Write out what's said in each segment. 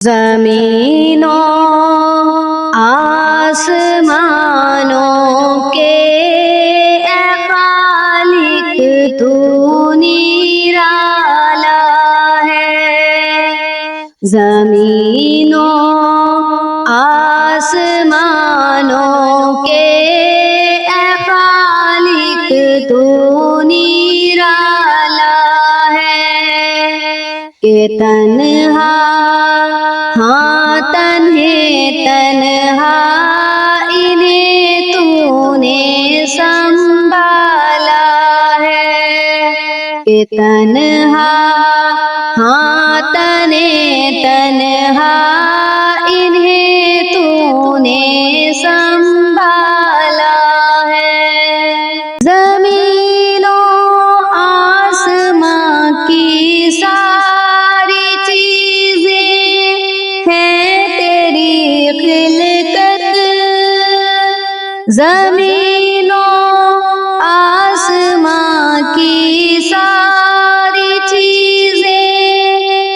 زمینوں آسمانوں کے اے خالق تو نرالا ہے۔ زمینوں آسمانوں کے اے خالق تو نرالا ہے کہ تنہا ہاں تنہا انہیں تو نے سنبھالا ہے کہ تنہا ہاں تنہا انہیں تو نے سنبھالا ہے۔ زمینوں آسمان کی ساری چیزیں ہیں تیری خلقت۔ زمینوں آسمان کی ساری چیزیں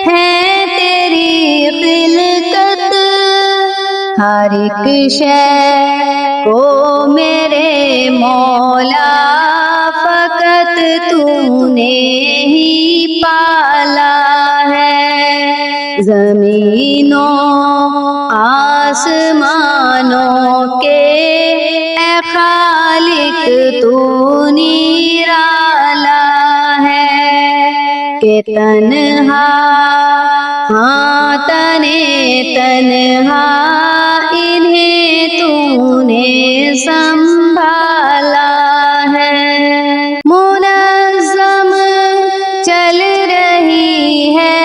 ہیں تیری خلقت۔ ہر ایک شے کو میرے مولا فقط تو نے ہی پالا ہے۔ زمینوں آسمانوں کے اے خالق تو نرالا ہے کہ تنہا ہاں تنہا انہیں تو نے سنبھالا ہے۔ منظم چل رہی ہے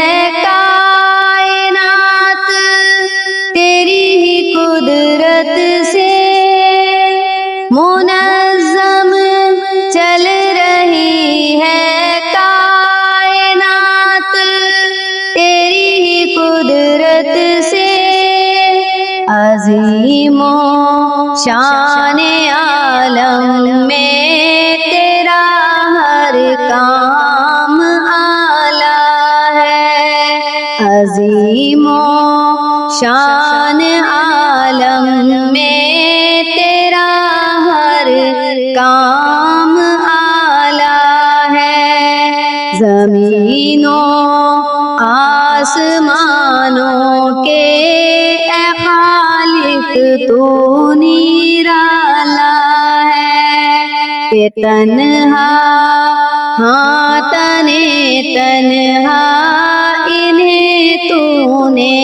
کائنات تیری ہی قدرت سے۔ منظم چل رہی ہے کائنات تیری ہی قدرت سے۔ عظیم و شان عالم میں تیرا ہر کام اعلیٰ ہے۔ عظیم و شان عالم میں تیرا ہر کام اعلیٰ ہے۔ زمینوں آسمانوں کے اے خالق تو نرالا ہے کہ تنہا ہاں تنہا انہیں تو نے